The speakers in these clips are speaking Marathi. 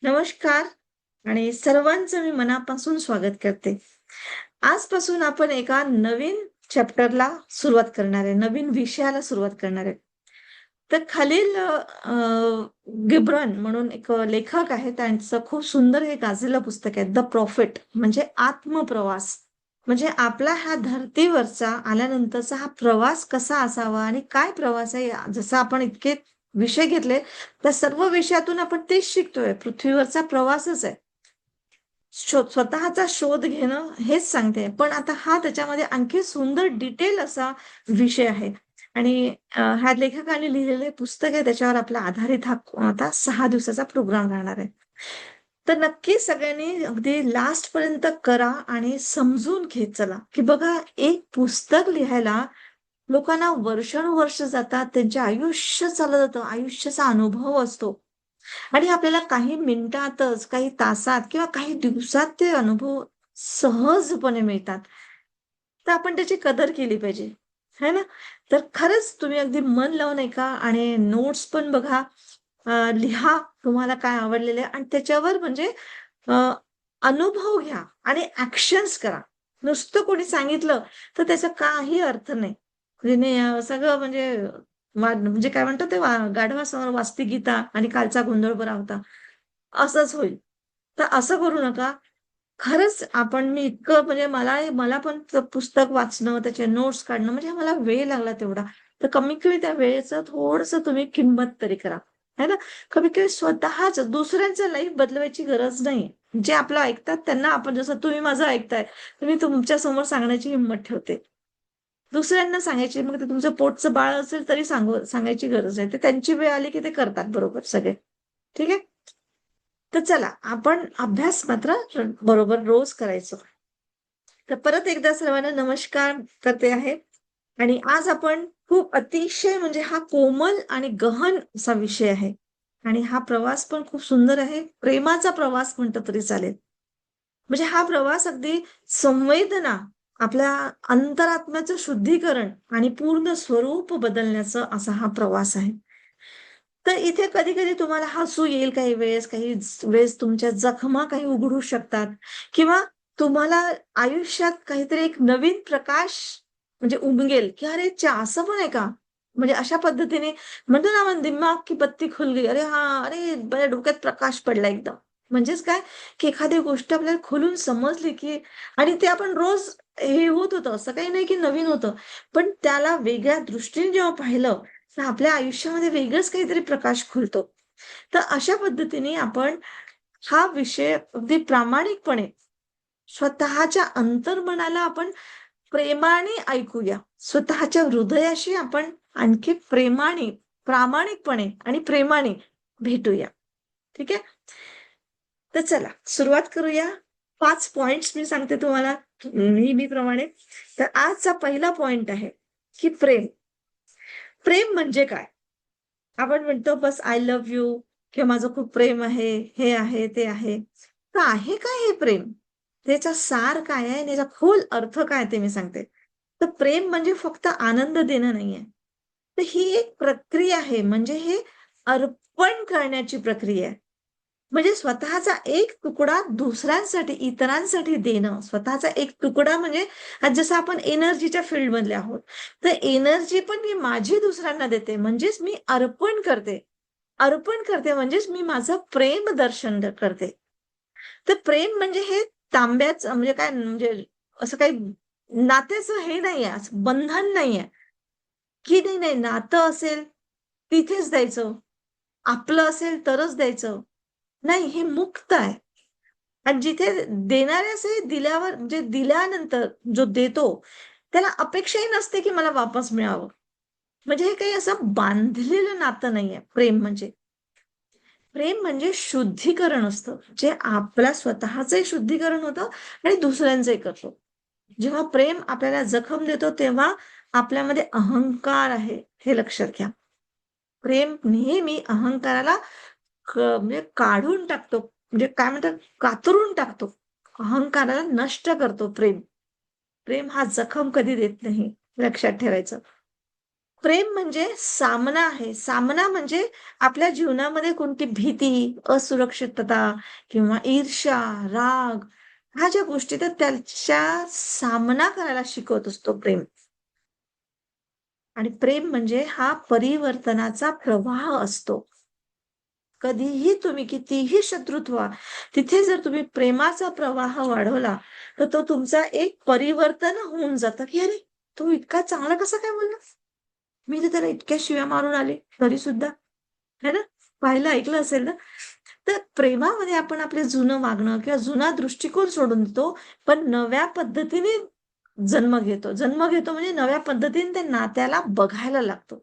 नमस्कार आणि सर्वांचं मी मनापासून स्वागत करते. आजपासून आपण एका नवीन चॅप्टरला सुरुवात करणार आहे. नवीन विषयाला सुरुवात करणार आहे. तर खालील गिब्रन म्हणून एक लेखक आहे. त्यांचं खूप सुंदर हे गाजलेलं पुस्तक आहे. द प्रॉफिट म्हणजे आत्मप्रवास. म्हणजे आपला ह्या धर्तीवरचा आल्यानंतरचा हा प्रवास कसा असावा आणि काय प्रवास आहे, जसं आपण इतके विषय घेतले, त्या सर्व विषयातून आपण तेच शिकतोय. पृथ्वीवरचा प्रवासच आहे. स्वतःचा शोध घेणं हेच सांगते. पण आता हा त्याच्यामध्ये आणखी सुंदर डिटेल असा विषय आहे. आणि ह्या लेखकाने लिहिलेले पुस्तक आहे, त्याच्यावर आपला आधारित हा आता 6 दिवसाचा प्रोग्राम राहणार आहे. तर नक्की सगळ्यांनी अगदी लास्ट पर्यंत करा आणि समजून घेत चला, की बघा एक पुस्तक लिहायला लोकांना वर्षानुवर्ष जातात. त्यांचे आयुष्य चाललं जातं. आयुष्याचा अनुभव असतो. आणि आपल्याला काही मिनिटातच, काही तासात किंवा काही दिवसात ते अनुभव सहजपणे मिळतात. तर आपण त्याची कदर केली पाहिजे, है ना? तर खरंच तुम्ही अगदी मन लावून ऐका आणि नोट्स पण बघा, लिहा तुम्हाला काय आवडलेलं आहे आणि त्याच्यावर म्हणजे अ, अनुभव घ्या आणि ॲक्शन्स करा. नुसतं कोणी सांगितलं तर त्याचा काही अर्थ नाही. म्हणजे सगळं म्हणजे म्हणजे काय म्हणतात ते गाढवासमोर वाजती गीता आणि कालचा गोंधळ बरा होता. असंच होईल. तर असं करू नका. खरंच मी इतकं म्हणजे मला पण पुस्तक वाचणं, त्याचे नोट्स काढणं म्हणजे मला वेळ लागला तेवढा. तर कमीत कमी त्या वेळेचं थोडंसं तुम्ही किंमत तरी करा. है ना? कमीत कमी स्वतःच दुसऱ्यांचं लाईफ बदलवायची गरज नाही. जे आपलं ऐकतात त्यांना आपण जसं तुम्ही माझं ऐकताय, तर मी तुमच्या समोर सांगण्याची हिंमत ठेवते. दुसऱ्यांना सांगायची मग ते तुमचं पोटचं बाळ असेल तरी सांगायची गरज आहे. ते त्यांची वेळ आली की ते करतात बरोबर सगळे. ठीक आहे? तर चला आपण अभ्यास मात्र बरोबर रोज करायचो. तर परत एकदा सर्वांना नमस्कार करते आहे. आणि आज आपण खूप अतिशय म्हणजे हा कोमल आणि गहन असा विषय आहे. आणि हा प्रवास पण खूप सुंदर आहे. प्रेमाचा प्रवास म्हटलं तरी चालेल. म्हणजे हा प्रवास अगदी संवेदना, आपल्या अंतरात्म्याचं शुद्धीकरण आणि पूर्ण स्वरूप बदलण्याचा असा हा प्रवास आहे. तर इथे कधी-कधी तुम्हाला हसू येईल काही वेळेस, काही वेळेस तुमच्या जखमा काही उघडू शकतात किंवा तुम्हाला आयुष्यात काहीतरी एक नवीन प्रकाश म्हणजे उमगेल, की "अरे च्या असं पण आहे का?" म्हणजे अशा पद्धतीने म्हणतो ना आपण दिमाग की बत्ती खुल गई. अरे हां, अरे माझ्या डोक्यात प्रकाश पडला एकदम. म्हणजेच काय, की एखादी गोष्ट आपल्याला खुलून समजली, की आणि ते आपण रोज हे होत होतं. असं काही नाही की नवीन होतं. पण त्याला वेगळ्या दृष्टीने जेव्हा पाहिलं, तर आपल्या आयुष्यामध्ये वेगळंच काहीतरी प्रकाश खुलतो. तर अशा पद्धतीने आपण हा विषय अगदी प्रामाणिकपणे स्वतःच्या अंतर्मनाला आपण प्रेमाने ऐकूया. स्वतःच्या हृदयाशी आपण आणखी प्रेमाने, प्रामाणिकपणे आणि प्रेमाने भेटूया. ठीक आहे? तर चला सुरुवात करूया. 5 पॉइंट्स मी सांगते तुम्हाला नेहमीप्रमाणे. तर आजचा पहिला पॉइंट आहे, की प्रेम. प्रेम म्हणजे काय? आपण म्हणतो बस आय लव्ह यू किंवा माझं खूप प्रेम आहे, हे आहे, ते आहे. तर आहे काय हे प्रेम? त्याचा सार काय आहे आणि याचा खोल अर्थ काय ते मी सांगते. तर प्रेम म्हणजे फक्त आनंद देणं नाहीये. तर ही एक प्रक्रिया आहे. म्हणजे हे अर्पण करण्याची प्रक्रिया आहे. म्हणजे स्वतःचा एक तुकडा दुसऱ्यांसाठी, इतरांसाठी देणं. स्वतःचा एक तुकडा म्हणजे आज जसं आपण एनर्जीच्या फील्डमधले आहोत. तर एनर्जी पण मी माझी दुसऱ्यांना देते. म्हणजेच मी अर्पण करते. अर्पण करते म्हणजेच मी माझं प्रेम दर्शन करते. तर प्रेम म्हणजे हे तांब्याचं म्हणजे काय म्हणजे असं काही नात्याचं हे नाहीये, असं बंधन नाहीये, की नाही, नाही नातं असेल तिथेच द्यायचं. आपलं असेल तरच द्यायचं. नाही, हे मुक्त आहे. आणि जिथे देणाऱ्याचे दिल्यावर म्हणजे दिल्यानंतर जो देतो, त्याला अपेक्षाही नसते, की मला वापस मिळावं. म्हणजे हे काही असं बांधलेलं नातं नाहीये प्रेम म्हणजे. प्रेम म्हणजे शुद्धीकरण असतं. जे आपल्या स्वतःचंही शुद्धीकरण होतं आणि दुसऱ्यांचंही करतो. जेव्हा प्रेम आपल्याला जखम देतो, तेव्हा आपल्यामध्ये अहंकार आहे, हे लक्षात घ्या. प्रेम नेहमी अहंकाराला म्हणजे काढून टाकतो. म्हणजे काय म्हणतात कातरून टाकतो. अहंकाराला नष्ट करतो प्रेम. प्रेम हा जखम कधी देत नाही. लक्षात ठेवायचं. प्रेम म्हणजे सामना आहे. सामना म्हणजे आपल्या जीवनामध्ये कोणती भीती, असुरक्षितता किंवा ईर्ष्या, राग ह्या ज्या गोष्टी तर त्याच्या सामना करायला शिकवत असतो प्रेम. आणि प्रेम म्हणजे हा परिवर्तनाचा प्रवाह असतो. कधीही तुम्ही कितीही शत्रुत्व व्हा, तिथे जर तुम्ही प्रेमाचा प्रवाह वाढवला, तर तो तुमचा एक परिवर्तन होऊन जातं, की "अरे, तो इतका चांगला कसा काय बोलला? मी तर त्याला इतक्या शिव्या मारून आले, तरी सुद्धा." है ना? पाहिलं, ऐकलं असेल ना? तर प्रेमामध्ये आपण आपले जुनं वागणं किंवा जुना दृष्टिकोन सोडून देतो, पण नव्या पद्धतीने जन्म घेतो. जन्म घेतो म्हणजे नव्या पद्धतीने त्या नात्याला बघायला लागतो.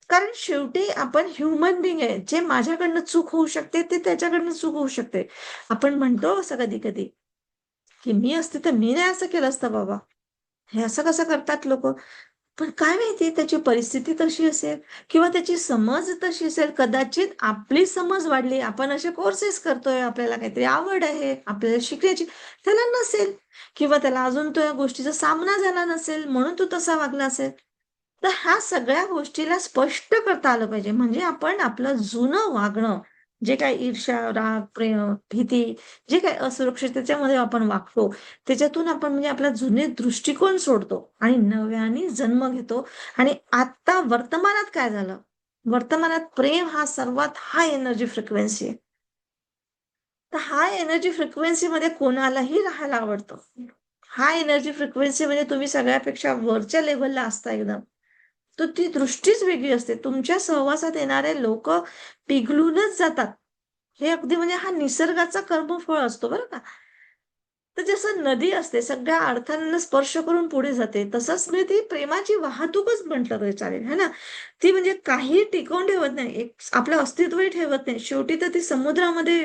कारण शेवटी आपण ह्युमन बीइंग आहे. जे माझ्याकडनं चूक होऊ शकते, ते त्याच्याकडनं चूक होऊ शकते. आपण म्हणतो असं कधी-कधी, की "मी असते तर मी नाही असं केलं असतं बाबा." हे असं कसं करतात लोकं? पण काय माहिती त्याची परिस्थिती तशी असेल किंवा त्याची समज तशी असेल. कदाचित आपली समज वाढली. आपण असे कोर्सेस करतोय, आपल्याला काहीतरी आवड आहे, आपल्याला शिकण्याची. त्याला नसेल किंवा त्याला अजून त्या गोष्टीचा सामना झाला नसेल, म्हणून तो तसा वागला असेल. तर ह्या सगळ्या गोष्टीला स्पष्ट करता आलं पाहिजे. म्हणजे आपण आपलं जुनं वागणं, जे काही ईर्ष्या, राग, प्रेम, भीती, जे काही असुरक्षिततेच्यामध्ये आपण वागतो, त्याच्यातून आपण म्हणजे आपला जुने दृष्टिकोन सोडतो आणि नव्याने जन्म घेतो आणि आत्ता वर्तमानात काय झालं? वर्तमानात प्रेम हा सर्वात हाय एनर्जी फ्रिक्वेन्सी आहे. तर हाय एनर्जी फ्रिक्वेन्सीमध्ये कोणालाही राहायला आवडतं. हाय एनर्जी फ्रिक्वेन्सी म्हणजे तुम्ही सगळ्यापेक्षा वरच्या लेव्हलला असता एकदम. तर ती दृष्टीच वेगळी असते. तुमच्या सहवासात येणारे लोकं पिघलूनच जातात. हे अगदी म्हणजे हा निसर्गाचा कर्मफळ असतो बरं का. तर जसं नदी असते सगळ्या अडथळ्यांना स्पर्श करून पुढे जाते, तसंच म्हणजे ती प्रेमाची वाहतूकच म्हटलं तरी चालेल, है ना. ती म्हणजे काही टिकवून ठेवत नाही. एक आपलं अस्तित्वही ठेवत नाही. शेवटी तर ती समुद्रामध्ये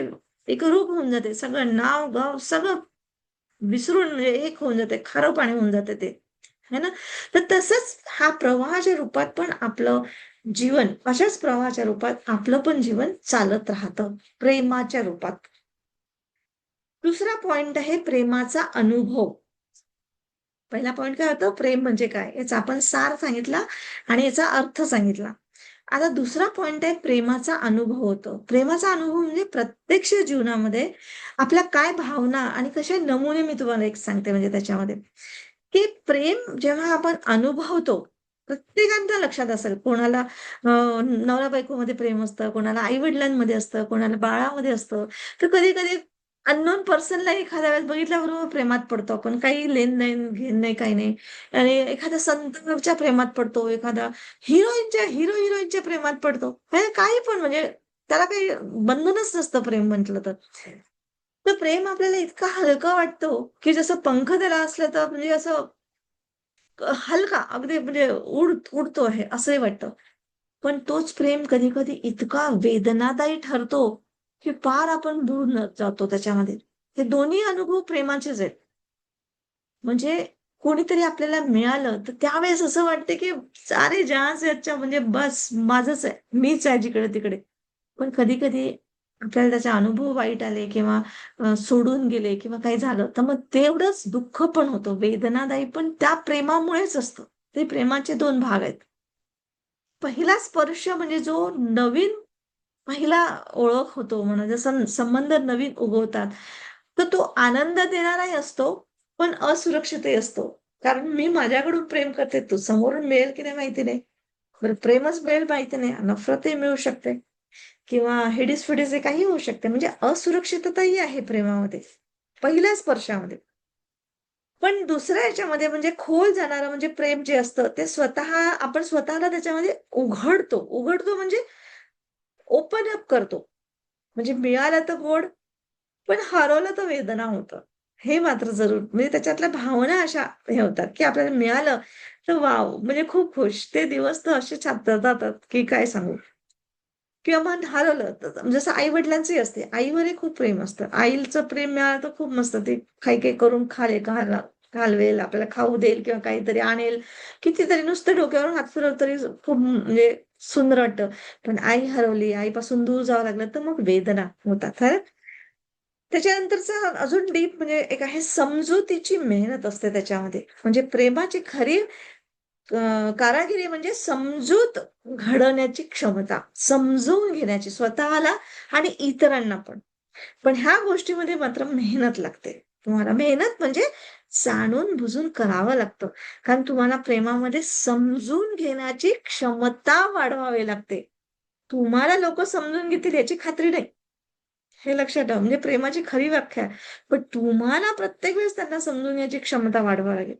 एकरूप होऊन जाते. सगळं नाव-गाव सगळं विसरून म्हणजे एक होऊन जाते. खारं पाणी होऊन जाते ते, है ना. तर तसंच हा प्रवाहाच्या रूपात पण आपलं जीवन अशाच प्रवाहाच्या रूपात आपलं पण जीवन चालत राहतं, प्रेमाच्या रूपात. दुसरा पॉइंट आहे प्रेमाचा अनुभव. पहिला पॉइंट काय होतं? प्रेम म्हणजे काय? याचा आपण सार सांगितला आणि याचा अर्थ सांगितला. आता दुसरा पॉइंट आहे प्रेमाचा अनुभव होतो. प्रेमाचा अनुभव म्हणजे प्रत्यक्ष जीवनामध्ये आपल्या काय भावना आणि कसे नमुने मी तुम्हाला एक सांगते म्हणजे त्याच्यामध्ये, की प्रेम जेव्हा आपण अनुभवतो, प्रत्येकाच्या लक्षात असेल कोणाला नवरा-बायकोमध्ये प्रेम असतं, कोणाला आई-वडिलांमध्ये असतं, कोणाला बाळामध्ये असतं. तर कधी-कधी अननोन पर्सनला एखाद्या वेळेस बघितल्याबरोबर प्रेमात पडतो आपण. काही लेन-देन, घेणं नाही, काही नाही. आणि एखाद्या संतांच्या प्रेमात पडतो, एखादा हिरो-हिरोईनच्या प्रेमात पडतो. हे काही पण म्हणजे त्याला काही बंधनच नसतं प्रेम म्हटलं तर. तर प्रेम आपल्याला इतकं हलकं वाटतं, की जसं पंख त्याला असलं तर म्हणजे असं हलका अगदी म्हणजे उडतो आहे असंही वाटतं. पण तोच प्रेम कधी-कधी इतका वेदनादायी ठरतो, की पार आपण बुडून जातो त्याच्यामध्ये. हे दोन्ही अनुभव प्रेमाचेच आहेत. म्हणजे कोणीतरी आपल्याला मिळालं, तर त्यावेळेस असं वाटतं, की सारे जहाँ से अच्छा म्हणजे बस माझंच आहे. मीच आहे जिकडे-तिकडे. पण कधी-कधी आपल्याला त्याचे अनुभव वाईट आले किंवा सोडून गेले किंवा काही झालं, तर मग तेवढंच दुःख पण होतं, वेदनादायी पण त्या प्रेमामुळेच असतं. ते प्रेमाचे 2 भाग आहेत. पहिला स्पर्श म्हणजे जो नवीन पहिला ओळख होतो म्हणा, जसं संबंध नवीन उगवतात, तर तो आनंद देणाराही असतो, पण असुरक्षितही असतो. कारण मी माझ्याकडून प्रेम करते, तू समोरून मिळेल की नाही माहिती नाही. बरं प्रेमच मिळेल माहिती नाही, नफरतही मिळू शकते किंवा हिडीस-फिडीस हे काहीही होऊ शकते. म्हणजे असुरक्षितताही आहे प्रेमामध्ये, पहिल्या स्पर्शामध्ये. पण दुसऱ्या ह्याच्यामध्ये म्हणजे खोल जाणारं म्हणजे प्रेम जे असतं, ते स्वतः आपण स्वतःला त्याच्यामध्ये उघडतो. उघडतो म्हणजे ओपन अप करतो. म्हणजे मिळालं तर गोड, पण हरवलं तर वेदना होतं. हे मात्र जरूर म्हणजे त्याच्यातल्या भावना अशा हे होतात, की आपल्याला मिळालं तर वॉव! म्हणजे खूप खुश. ते दिवस तर असे छान जातात, की काय सांगू. किंवा मग हरवलं तर जसं आई-वडिलांचंही असते. आईवरही खूप प्रेम असतं. आईचं प्रेम मिळालं तर खूप मस्त. ते काही-काही करून घालवेल, आपल्याला खाऊ देईल किंवा काहीतरी आणेल. कितीतरी नुसतं डोक्यावरून हात फिरवलं तरी खूप म्हणजे सुंदर वाटतं. पण आई हरवली, आईपासून दूर जावं लागलं तर मग वेदना होतात. है ना? त्याच्यानंतरचं अजून डीप म्हणजे एक आहे समजुतीची मेहनत असते त्याच्यामध्ये. म्हणजे प्रेमाची खरी कारागिरी म्हणजे समजूत घडवण्याची क्षमता, समजून घेण्याची स्वतःला आणि इतरांना पण. पण ह्या गोष्टीमध्ये मात्र मेहनत लागते. तुम्हाला मेहनत म्हणजे जाणून-बुजून करावं लागतं. कारण तुम्हाला प्रेमामध्ये समजून घेण्याची क्षमता वाढवावी लागते. तुम्हाला लोकं समजून घेतील याची खात्री नाही. हे लक्षात ठेवा. म्हणजे प्रेमाची खरी व्याख्या आहे. पण तुम्हाला प्रत्येक वेळेस त्यांना समजून घ्यायची क्षमता वाढवावी लागेल.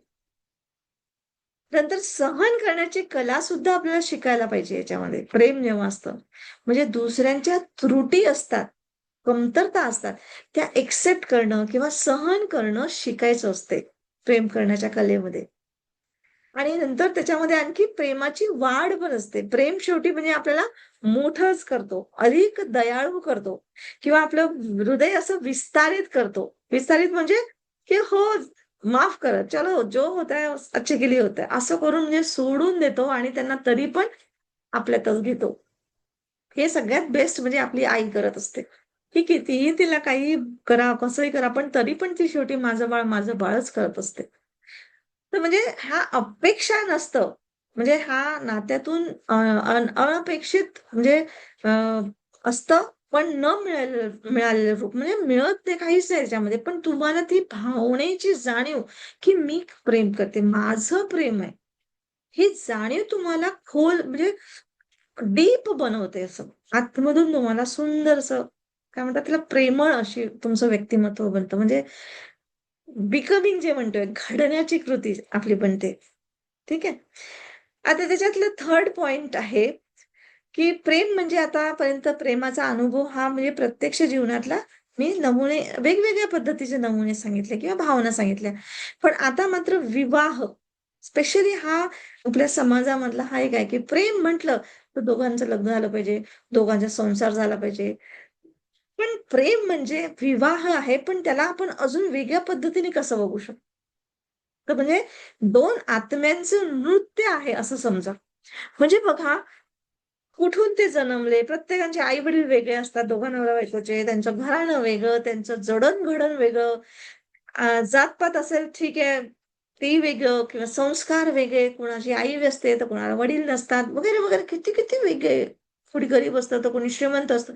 नंतर सहन करण्याची कला सुद्धा आपल्याला शिकायला पाहिजे याच्यामध्ये, प्रेम जेव्हा असतं. म्हणजे दुसऱ्यांच्या त्रुटी असतात, कमतरता असतात, त्या एक्सेप्ट करणं किंवा सहन करणं शिकायचं असते, प्रेम करण्याच्या कलेमध्ये. आणि नंतर त्याच्यामध्ये आणखी प्रेमाची वाढ पण असते. प्रेम शेवटी म्हणजे आपल्याला मोठंच करतो, अधिक दयाळू करतो किंवा आपलं हृदय असं विस्तारित करतो. विस्तारित म्हणजे की हो, माफ करा, चलो जो होता है अच्छे के लिए होता है. असं करून म्हणजे सोडून देतो आणि त्यांना तरी पण आपल्यातच घेतो. हे सगळ्यात बेस्ट म्हणजे आपली आई करत असते. ती कितीही तिला काही करा, कसंही करा, पण तरी पण ती शेवटी माझं बाळच करत असते. तर म्हणजे ह्या अपेक्षा नसतं. म्हणजे हा नात्यातून अनपेक्षित म्हणजे अ, असतं, पण न मिळालेलं रूप. म्हणजे मिळत ते काहीच नाही त्याच्यामध्ये. पण तुम्हाला ती भावनेची जाणीव, की मी प्रेम करते, माझं प्रेम आहे. ही जाणीव तुम्हाला खोल म्हणजे डीप बनवते असं. आतमधून तुम्हाला सुंदर असं काय म्हणतात त्याला प्रेमळ अशी तुमचं व्यक्तिमत्व बनतं. म्हणजे बिकमिंग जे म्हणतोय, घडण्याची कृती आपली बनते. ठीक आहे. आता त्याच्यातलं थर्ड पॉइंट आहे, की प्रेम म्हणजे आतापर्यंत प्रेमाचा अनुभव हा म्हणजे प्रत्यक्ष जीवनातला मी नमुने वेगवेगळ्या पद्धतीचे नमुने सांगितले किंवा भावना सांगितल्या. पण आता मात्र विवाह स्पेशली हा आपल्या समाजामधला हा एक आहे, की प्रेम म्हटलं तर दोघांचं लग्न झालं पाहिजे, दोघांचा संसार झाला पाहिजे. पण प्रेम म्हणजे विवाह आहे, पण त्याला आपण अजून वेगळ्या पद्धतीने कसं बघू शकतो? तर म्हणजे 2 आत्म्यांचं नृत्य आहे असं समजा. म्हणजे बघा, कुठून ते जन्मले, प्रत्येकाचे आई-वडील वेगळे असतात, दोघा नवरा-बायकोचे, त्यांचं घराणं वेगळं, त्यांचं जडण-घडण वेगळं, जात-पात असेल ठीक आहे, ते वेगळं किंवा संस्कार वेगळे, कुणाची आई असते, तर कुणाला वडील नसतात, वगैरे, वगैरे. किती-किती वेगळे. कोणी गरीब असतं, तर कोणी श्रीमंत असतं.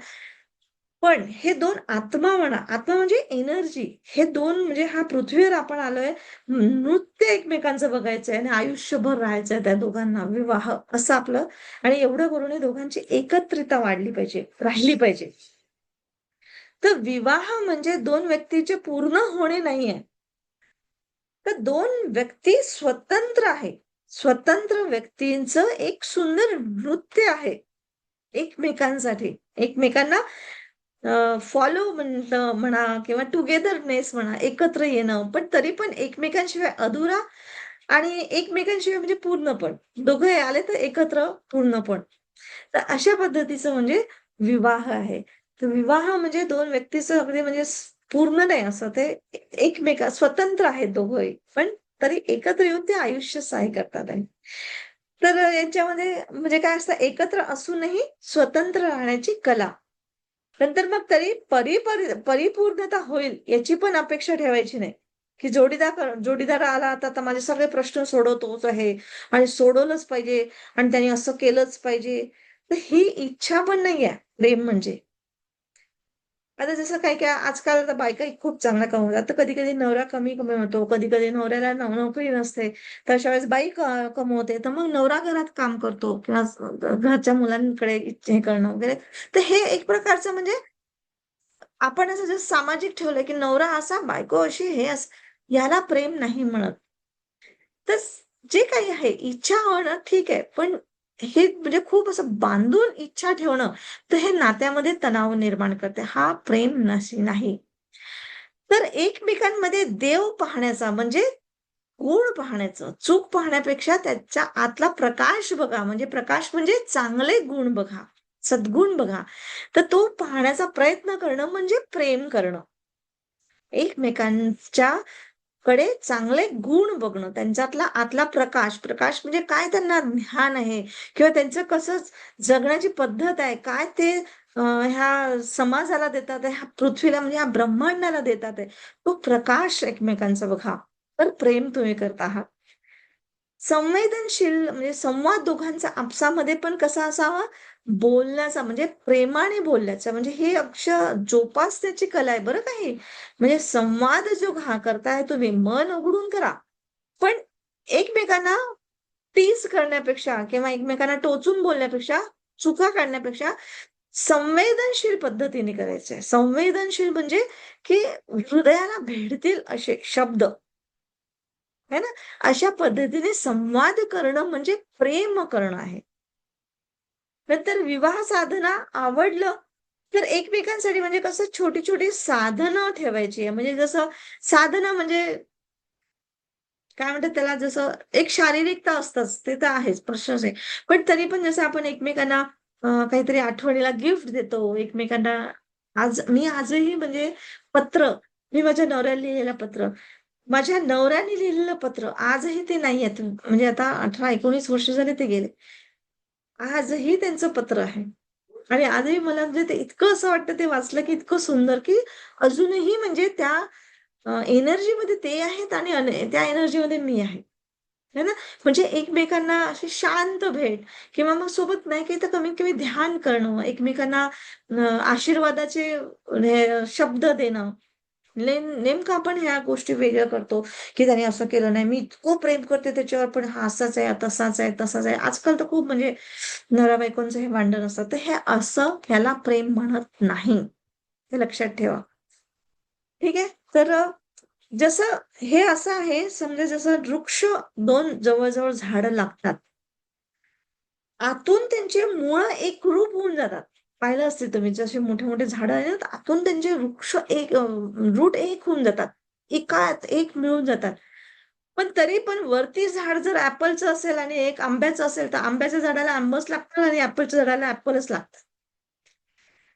पण हे 2 आत्मा म्हणा, आत्मा म्हणजे एनर्जी. हे 2 म्हणजे हा पृथ्वीवर आपण आलोय, नृत्य एकमेकांचं बघायचंय आणि आयुष्यभर राहायचंय त्या दोघांना, विवाह असं आपलं आणि एवढं करून हे दोघांची एकत्रितता वाढली पाहिजे, राहिली पाहिजे. तर विवाह म्हणजे 2 व्यक्तीचे पूर्ण होणे नाहीये. तर 2 व्यक्ती स्वतंत्र आहे. स्वतंत्र व्यक्तींचं एक सुंदर नृत्य आहे एकमेकांसाठी. एकमेकांना फॉलो म्हणा किंवा टुगेदरनेस म्हणा, एकत्र येणं, पण तरी पण एकमेकांशिवाय अधुरा आणि एकमेकांशिवाय म्हणजे पूर्णपण. दोघंही आले तर एकत्र पूर्णपण. तर अशा पद्धतीचं म्हणजे विवाह आहे. तर विवाह म्हणजे 2 व्यक्तीचं अगदी म्हणजे पूर्ण नाही असं ते स्वतंत्र आहेत दोघंही, पण तरी एकत्र येऊन ते आयुष्य साय करतात आहे. तर यांच्यामध्ये म्हणजे काय असतं एकत्र असूनही स्वतंत्र राहण्याची कला. नंतर मग तरी परिपूर्णता होईल याची पण अपेक्षा ठेवायची नाही, की जोडीदार आला आता तर माझे सगळे प्रश्न सोडवतोच आहे आणि सोडवलंच पाहिजे आणि त्याने असं केलंच पाहिजे. तर ही इच्छा पण नाहीये प्रेम म्हणजे. आता जसं काही-काही आजकाल तर बायकाही खूप चांगल्या कमवतात. तर कधी-कधी नवरा कमी कमवतो, कधी-कधी नवऱ्याला नोकरी नसते. तर अशा वेळेस बाई कमवते. तर मग नवरा घरात काम करतो किंवा घरच्या मुलांकडे हे करणं वगैरे. तर हे एक प्रकारचं म्हणजे आपण असं जर सामाजिक ठेवलं, की नवरा असा, बायको अशी, हे असं, याला प्रेम नाही म्हणत. तर जे काही आहे, इच्छा होणं ठीक आहे. पण हे म्हणजे खूप असं बांधून इच्छा ठेवणं, तर हे नात्यामध्ये तणाव निर्माण करते. हा प्रेम नाही. तर एकमेकांमध्ये देव पाहण्याचा म्हणजे गुण पाहण्याचं, चूक पाहण्यापेक्षा त्याच्या आतला प्रकाश बघा, म्हणजे प्रकाश म्हणजे चांगले गुण बघा, सद्गुण बघा. तर तो पाहण्याचा प्रयत्न करणं म्हणजे प्रेम करणं. एकमेकांच्या कडे चांगले गुण बघणं, त्यांच्यातला आतला प्रकाश, प्रकाश म्हणजे काय त्यांना ज्ञान आहे किंवा त्यांचं कसं जगण्याची पद्धत आहे, काय ते ह्या समाजाला देतात आहे, ह्या पृथ्वीला म्हणजे ह्या ब्रह्मांडाला देतात आहे. तो प्रकाश एकमेकांचा बघा, तर प्रेम तुम्ही करत आहात. संवेदनशील म्हणजे संवाद दोघांचा आपसामध्ये पण कसा असावा, बोलण्याचा म्हणजे प्रेमाने बोलण्याचा, म्हणजे हे अक्षर जोपासण्याची कला आहे बरं का ही. म्हणजे संवाद जो करताय तुम्ही मन उघडून करा, पण एकमेकांना टीज करण्यापेक्षा किंवा एकमेकांना टोचून बोलण्यापेक्षा, चुका काढण्यापेक्षा संवेदनशील पद्धतीने करायचंय. संवेदनशील म्हणजे की हृदयाला भेटतील असे शब्द, है ना? अशा पद्धतीने संवाद करणं म्हणजे प्रेम करणं आहे. नंतर विवाह साधना आवडलं, तर एकमेकांसाठी म्हणजे कसं छोटी-छोटी साधनं ठेवायची आहे. म्हणजे जसं साधनं म्हणजे काय म्हणतात त्याला, जसं एक शारीरिकता असतंच, ते तर आहेच, प्रश्नच आहे. पण तरी पण जसं आपण एकमेकांना काहीतरी आठवणीला गिफ्ट देतो, एकमेकांना मी आजही म्हणजे पत्र, मी माझ्या नवऱ्याला लिहिलेलं पत्र, माझ्या नवऱ्याने लिहिलेलं पत्र आजही ते नाहीयेत. म्हणजे आता 18-19 वर्ष झाले ते गेले. आजही त्यांचं पत्र आहे. आणि आजही मला म्हणजे ते इतकं असं वाटतं ते वाचलं की इतकं सुंदर, की अजूनही म्हणजे त्या एनर्जीमध्ये ते आहेत आणि त्या एनर्जीमध्ये मी आहे. है ना? म्हणजे एकमेकांना अशी शांत भेट किंवा मग सोबत नाही काही तर कमीत कमी ध्यान करणं, एकमेकांना आशीर्वादाचे हे शब्द देणं. नेमकं आपण ह्या गोष्टी वेगळ्या करतो, की त्याने असं केलं नाही, मी इतकं प्रेम करते त्याच्यावर, पण हा असाच आहे, तसाच आहे, तसाच आहे. आजकाल तर खूप म्हणजे नवरा-बायकोंचं हे भांडण असतं. तर हे असं ह्याला प्रेम म्हणत नाही. हे लक्षात ठेवा. ठीक आहे? तर जसं हे असं आहे, समजा जसं वृक्ष 2 जवळ-जवळ झाडं लागतात. आतून त्यांचे मुळं एकरूप होऊन जातात. पाहिलं असेल तुम्ही जसे मोठे-मोठे झाडं आहेत ना, आतून त्यांचे वृक्ष रूट एक होऊन जातात. एकात एक मिळून जातात. पण तरी पण वरती झाड जर ॲपलचं असेल आणि एक आंब्याचं असेल, तर आंब्याच्या झाडाला आंबच लागतात आणि ॲपलच्या झाडाला ॲपलच लागतात.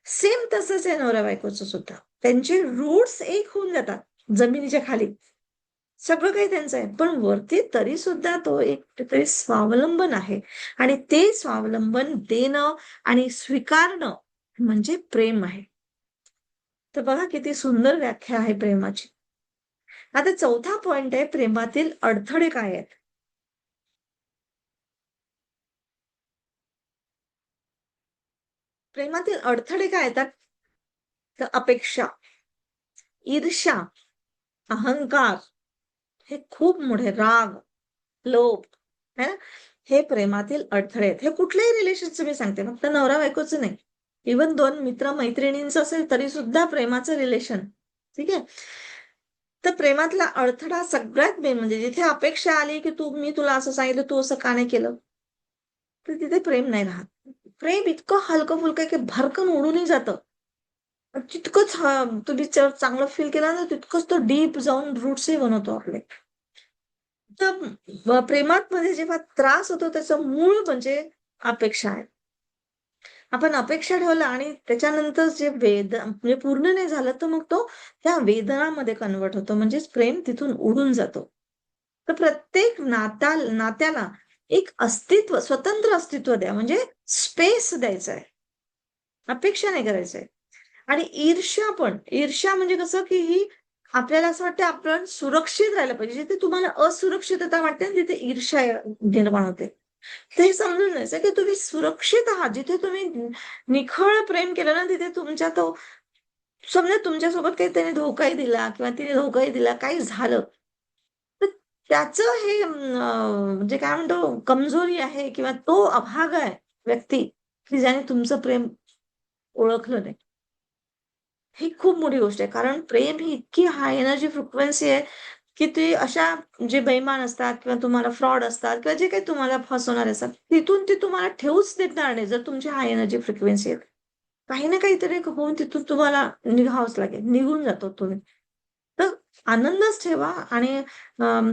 सेम तसंच आहे नवरा-बायकोचं सुद्धा. त्यांचे रूट्स एक होऊन जातात जमिनीच्या खाली. सगळं काही त्यांचं आहे. पण वरती तरी सुद्धा तो एक कुठेतरी स्वावलंबन आहे आणि ते स्वावलंबन देणं आणि स्वीकारणं म्हणजे प्रेम आहे. तर बघा किती सुंदर व्याख्या आहे प्रेमाची. आता चौथा पॉइंट आहे, प्रेमातील अडथळे काय आहेत? प्रेमातील अडथळे काय येतात? तर अपेक्षा, ईर्ष्या, अहंकार, हे खूप मोठे राग, लोभ, है ना? हे प्रेमातील अडथळे आहेत. हे कुठल्याही रिलेशनचं मी सांगते, फक्त नवरा-बायकोचं नाही. इव्हन 2 मित्र-मैत्रिणींचं असेल तरी सुद्धा प्रेमाचं रिलेशन. ठीक आहे? तर प्रेमातला अडथळा सगळ्यात मेन म्हणजे जिथे अपेक्षा आली, की मी तुला असं सांगितलं, तू असं का नाही केलं? तर तिथे प्रेम नाही राहत. प्रेम इतकं हलकं-फुलकं आहे, की भरकन उडूनही जातं. तितकंच तुम्ही चांगलं फील केलं ना, तितकंच तो डीप जाऊन रूट्सही बनवतो आपले. तर प्रेमात जेव्हा त्रास होतो त्याचं मूळ म्हणजे अपेक्षा आहे. आपण अपेक्षा ठेवल्या आणि त्याच्यानंतर जे म्हणजे पूर्ण नाही झालं, तर मग तो त्या वेदनामध्ये कन्व्हर्ट होतो. म्हणजेच प्रेम तिथून उडून जातो. तर प्रत्येक नात्याला एक अस्तित्व, स्वतंत्र अस्तित्व द्या. म्हणजे स्पेस द्यायचा आहे. अपेक्षा नाही करायचंय. आणि ईर्ष्या पण. ईर्ष्या म्हणजे कसं, की ही आपल्याला असं वाटतं आपण सुरक्षित राहायला पाहिजे. जिथे तुम्हाला असुरक्षितता वाटते ना, तिथे ईर्ष्या निर्माण होते. तर हे समजून घ्यायचं, की तुम्ही सुरक्षित आहात. जिथे तुम्ही निखळ प्रेम केलं ना, तिथे तुमच्या तो समजा तुमच्यासोबत काही त्याने धोकाही दिला किंवा तिने धोकाही दिला, काही झालं, तर त्याचं हे म्हणजे काय म्हणतो कमजोरी आहे किंवा तो अभाग आहे व्यक्ती, की ज्याने तुमचं प्रेम ओळखलं नाही. ही खूप मोठी गोष्ट आहे. कारण प्रेम ही इतकी हाय एनर्जी फ्रिक्वेन्सी आहे, की ती अशा जे बेईमान असतात किंवा तुम्हाला फ्रॉड असतात किंवा जे काही तुम्हाला फसवणारे असतात, तिथून ती तुम्हाला ठेवूच देणार नाही, जर तुमची हाय एनर्जी फ्रिक्वेन्सी आहे. काही ना काहीतरी होऊन तिथून तुम्हाला निघावंच लागेल. निघून जातो तुम्ही. तर आनंदच ठेवा आणि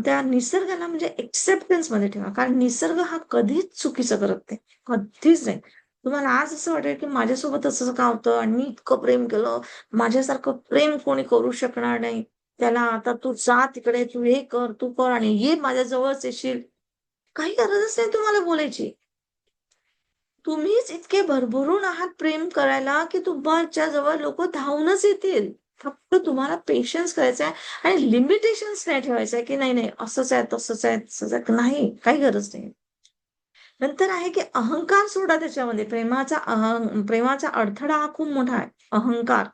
त्या निसर्गाला म्हणजे एक्सेप्टन्समध्ये ठेवा. कारण निसर्ग हा कधीच चुकीचं करत नाही. कधीच नाही. तुम्हाला आज असं वाटेल, की माझ्यासोबत असं का होतं आणि मी इतकं प्रेम केलं. माझ्यासारखं प्रेम कोणी करू शकणार नाही. त्याला आता तू जा तिकडे, तू हे कर, तू कर आणि ये माझ्या जवळच येशील. काही गरजच नाही तुम्हाला बोलायची. तुम्हीच इतके भरभरून आहात प्रेम करायला, की तुमच्या जवळ लोकं धावूनच येतील. फक्त तुम्हाला पेशन्स करायचा आहे आणि लिमिटेशन्स नाही ठेवायचं आहे, की नाही, नाही असंच आहे, तसंच आहे, तसंच आहे. नाही, काही गरज नाही. नंतर आहे की अहंकार सोडा त्याच्यामध्ये. प्रेमाचा अडथळा हा खूप मोठा आहे. अहंकार,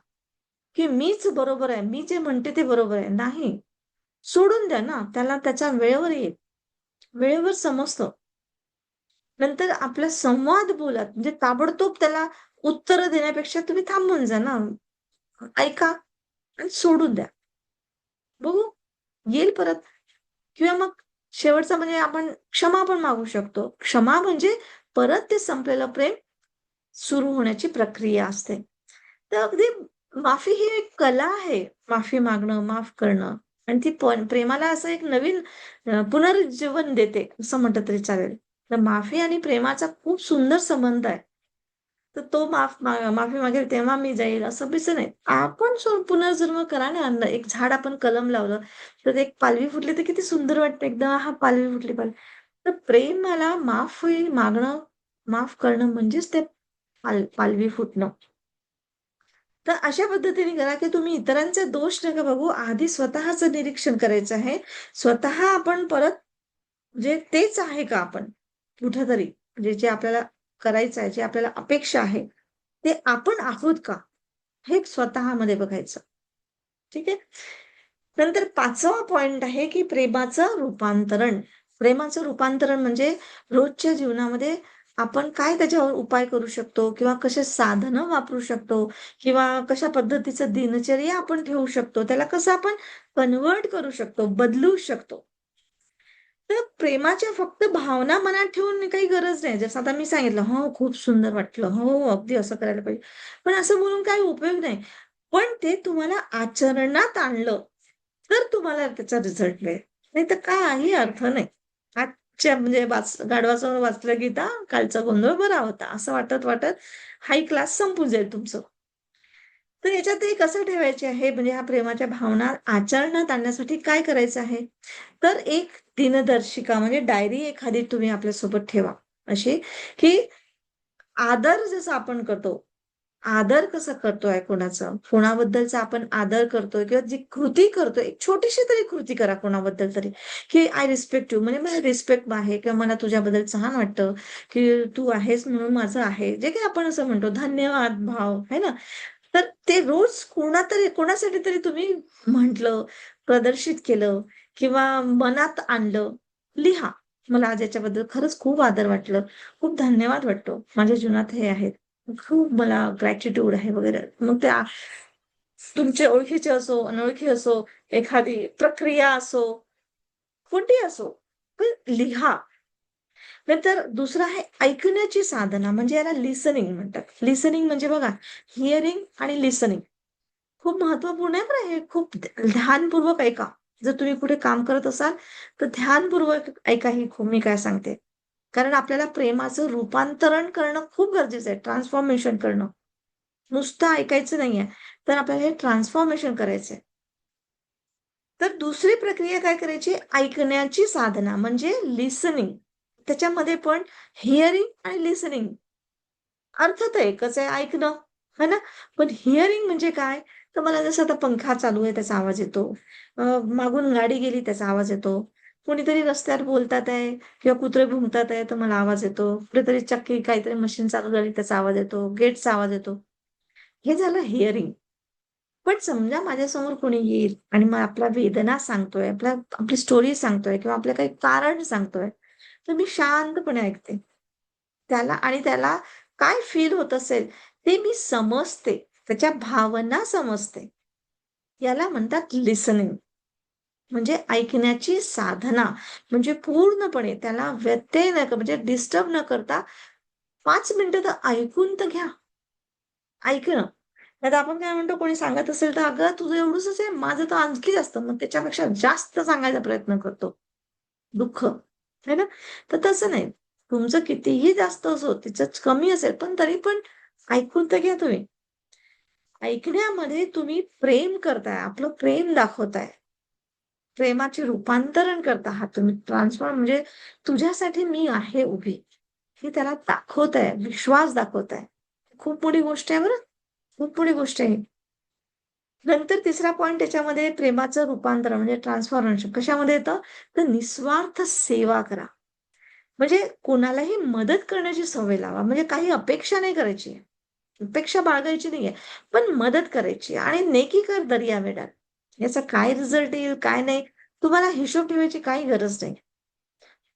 की मीच बरोबर आहे, मी जे म्हणते ते बरोबर आहे. नाही, सोडून द्या ना. त्याला त्याच्या वेळेवर येईल. वेळेवर समजतं. नंतर आपला संवाद बोला. म्हणजे ताबडतोब त्याला उत्तरं देण्यापेक्षा तुम्ही थांबून जा ना. ऐका आणि सोडून द्या. बघू येईल परत. किंवा मग शेवटचा म्हणजे आपण क्षमा पण मागू शकतो. क्षमा म्हणजे परत ते संपलेलं प्रेम सुरू होण्याची प्रक्रिया असते. तर अगदी माफी ही एक कला आहे. माफी मागणं, माफ करणं आणि ती पण प्रेमाला असं एक नवीन पुनरुज्जीवन देते, असं म्हटलं तरी चालेल. तर माफी आणि प्रेमाचा खूप सुंदर संबंध आहे. तर तो माफी मागेल तेव्हा मी जाईल असं बिचं नाही. आपण पुनर्जन्म करा ना. एक झाड आपण कलम लावलं, तर एक पालवी फुटली तर किती सुंदर वाटतं एकदम. हां, पालवी फुटली, पालवी. तर प्रेमाला माफी मागणं, माफ करणं म्हणजेच ते पालवी फुटणं. तर अशा पद्धतीने करा, की तुम्ही इतरांचे दोष नका बघू. आधी स्वतःचं निरीक्षण करायचं आहे. स्वतः आपण परत म्हणजे तेच आहे का आपण? कुठेतरी म्हणजे जे आपल्याला करायचं आहे, जे आपल्याला अपेक्षा आहे, ते आपण आहोत का? हे स्वतःमध्ये बघायचं. ठीक आहे? नंतर 5वा पॉइंट आहे, की प्रेमाचं रूपांतरण. प्रेमाचं रूपांतरण म्हणजे रोजच्या जीवनामध्ये आपण काय त्याच्यावर उपाय करू शकतो किंवा कसे साधनं वापरू शकतो किंवा कशा पद्धतीचं दिनचर्या आपण ठेवू शकतो. त्याला कसं आपण कन्व्हर्ट करू शकतो, बदलू शकतो. तर प्रेमाच्या फक्त भावना मनात ठेवून काही गरज नाही. जसं आता मी सांगितलं, "हो, खूप सुंदर वाटलं. हो, अगदी असं करायला पाहिजे." पण असं बोलून काही उपयोग नाही. पण ते तुम्हाला आचरणात आणलं, तर तुम्हाला त्याचा रिझल्ट मिळेल. नाहीतर काही अर्थ नाही. आजच्या म्हणजे गाढवासमोर वाचलं गीता, कालचा गोंधळ बरा होता. असं वाटत-वाटत हाई क्लास संपून जाईल तुमचं. तर याच्यात हे कसं ठेवायचे आहे, म्हणजे ह्या प्रेमाच्या भावना आचरणात आणण्यासाठी काय करायचं आहे? तर एक दिनदर्शिका म्हणजे डायरी एखादी तुम्ही आपल्यासोबत ठेवा. अशी, की आदर जसा आपण करतो, आदर कसा करतोय कोणाचा, कोणाबद्दलचा आपण आदर करतोय किंवा जी कृती करतोय, एक छोटीशी तरी कृती करा कोणाबद्दल तरी, की आय रिस्पेक्ट यू म्हणजे मला रिस्पेक्ट आहे किंवा मला तुझ्याबद्दल छान वाटतं, की तू आहेस म्हणून माझं आहे. जे काही आपण असं म्हणतो धन्यवाद भाव, है ना? तर ते रोज कोणासाठी तरी तुम्ही म्हटलं, प्रदर्शित केलं किंवा मनात आणलं. लिहा. मला आज याच्याबद्दल खरंच खूप आदर वाटलं. खूप धन्यवाद वाटतो. माझ्या जीवनात हे आहेत. खूप मला ग्रॅटिट्यूड आहे वगैरे. मग त्या तुमचे ओळखीचे असो, अनोळखी असो, एखादी प्रक्रिया असो, कोणतीही असो, पण लिहा. नंतर दुसरं आहे ऐकण्याची साधना म्हणजे याला लिसनिंग म्हणतात. लिसनिंग म्हणजे बघा, हिअरिंग आणि लिसनिंग. खूप महत्त्वपूर्ण आहे बरं हे. खूप ध्यानपूर्वक ऐका. जर तुम्ही कुठे काम करत असाल, तर ध्यानपूर्वक ऐका ही खूप मी काय सांगते. कारण आपल्याला प्रेमाचं रूपांतरण करणं खूप गरजेचं आहे. ट्रान्सफॉर्मेशन करणं. नुसतं ऐकायचं नाहीये. तर आपल्याला हे ट्रान्सफॉर्मेशन करायचंय. तर दुसरी प्रक्रिया काय करायची? ऐकण्याची साधना म्हणजे लिसनिंग. त्याच्यामध्ये पण हिअरिंग आणि लिसनिंग अर्थात एकच आहे ऐकणं, है ना? पण हिअरिंग म्हणजे काय? तर मला जसं आता पंखा चालू आहे त्याचा आवाज येतो. मागून गाडी गेली त्याचा आवाज येतो. कोणीतरी रस्त्यावर बोलतात आहे किंवा कुत्रे भुंकतात आहे तर मला आवाज येतो. कुठेतरी चक्की काहीतरी मशीन चालू झाली त्याचा आवाज येतो. गेटचा आवाज येतो. हे झालं हिअरिंग. पण समजा माझ्यासमोर कोणी येईल आणि मग आपला वेदना सांगतोय, आपली स्टोरी सांगतोय किंवा आपलं काही कारण सांगतोय, तर मी शांतपणे ऐकते. त्याला काय फील होत असेल ते मी समजते. त्याच्या भावना समजते. याला म्हणतात लिसनिंग. म्हणजे ऐकण्याची साधना. म्हणजे पूर्णपणे त्याला व्यत्यय न म्हणजे डिस्टर्ब न करता 5 मिनिटं तर ऐकून तर घ्या. ऐकणं. नाहीतर आपण काय म्हणतो कोणी सांगत असेल तर "अगं तुझं एवढंसच आहे, माझं तर आणखी जास्त." मग त्याच्यापेक्षा जास्त सांगायचा प्रयत्न करतो. दुःख, है ना? तर तसं नाही. तुमचं कितीही जास्त असो, तिचं कमी असेल, पण तरी पण ऐकून तर घ्या तुम्ही. ऐकण्यामध्ये तुम्ही प्रेम करताय, आपलं प्रेम दाखवताय. प्रेमाचे रूपांतरण करत आहात तुम्ही. ट्रान्सफॉर्म म्हणजे तुझ्यासाठी मी आहे उभी. हे त्याला दाखवताय, विश्वास दाखवताय. खूप मोठी गोष्ट आहे बरं. खूप मोठी गोष्ट आहे. नंतर तिसरा पॉइंट त्याच्यामध्ये प्रेमाचं रूपांतरण म्हणजे ट्रान्सफॉर्मेशन कशामध्ये येतं, तर निस्वार्थ सेवा करा. म्हणजे कोणालाही मदत करण्याची सवय लावा. म्हणजे काही अपेक्षा नाही करायची. अपेक्षा बाळगायची नाहीये. पण मदत करायची आणि नेकी कर दर्या में डाल. याचा काय रिझल्ट येईल, काय नाही, तुम्हाला हिशोब ठेवायची काही गरज नाही.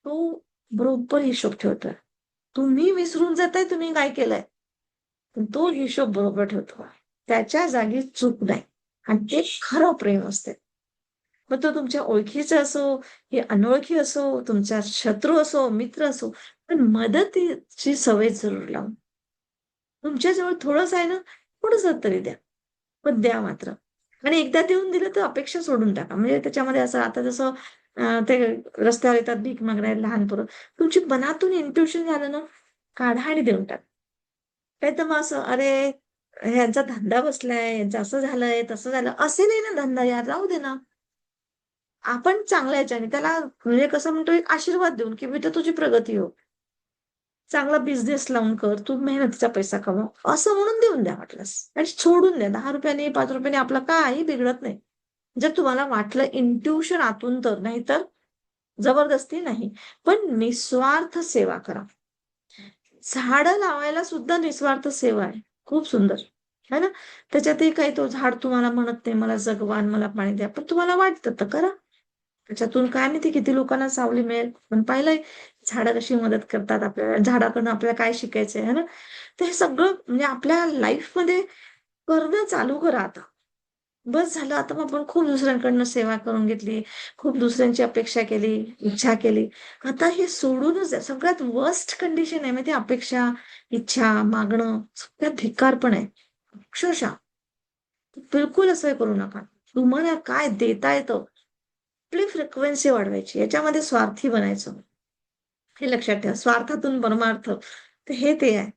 तो बरोबर हिशोब ठेवतोय. तुम्ही विसरून जाताय तुम्ही काय केलंय. पण तो हिशोब बरोबर ठेवतो. त्याच्या जागी चूक नाही. आणि ते खरं प्रेम असते. मग तो तुमच्या ओळखीचा असो, की अनोळखी असो, तुमचा शत्रू असो, मित्र असो, पण मदतीची सवय जरूर लावा. तुमच्याजवळ थोडंसं आहे ना, थोडंसं तरी द्या. पण द्या मात्र. आणि एकदा देऊन दिलं तर अपेक्षा सोडून टाका. म्हणजे त्याच्यामध्ये असं आता जसं ते रस्त्यावर येतात भीक मागणारे लहान पोरं. तुमची मनातून इंट्युशन झालं ना, काढा आणि देऊन टाका. नाहीतर मग असं, "अरे, ह्यांचा धंदा बसलाय, यांचं असं झालंय, तसं झालं." असे नाही ना धंदा यार, राहू दे ना. आपण चांगल्या ह्याच्याने त्याला म्हणजे कसं म्हणतो एक आशीर्वाद देऊन, की "बेटा तुझी प्रगती हो. चांगला बिझनेस लावून कर, तू मेहनतीचा पैसा कमव." असं म्हणून देऊन द्या वाटल्यास. आणि सोडून द्या. ₹10 ₹5 आपलं काही बिघडत नाही. जर तुम्हाला वाटलं इंट्युशन आतून तर, नाहीतर जबरदस्ती नाही. पण निस्वार्थ सेवा करा. झाडं लावायला सुद्धा निस्वार्थ सेवा आहे. खूप सुंदर. है ना? त्याच्यातही काही तो झाड तुम्हाला म्हणत नाही, "मला जगवा आणि मला पाणी द्या." पण तुम्हाला वाटतं तर करा. त्याच्यातून काय माहिती किती लोकांना सावली मिळेल. पण पाहिलंय झाडं कशी मदत करतात आपल्याला. झाडाकडून आपल्याला काय शिकायचंय, है ना? तर हे सगळं म्हणजे आपल्या लाईफमध्ये करणं चालू करा आता. बस झालं आता मग आपण खूप दुसऱ्यांकडनं सेवा करून घेतली. खूप दुसऱ्यांची अपेक्षा केली, इच्छा केली. आता हे सोडूनच द्या. सगळ्यात वर्स्ट कंडिशन आहे माहिती अपेक्षा, इच्छा, मागणं सगळ्यात धिक्कार आहे. अक्षरशः. बिलकुल असं करू नका. तुम्हाला काय देता येतं, आपली फ्रिक्वेन्सी वाढवायची. याच्यामध्ये स्वार्थी बनायचं. हे लक्षात ठेवा. स्वार्थातून परमार्थ. तर हे ते आहे.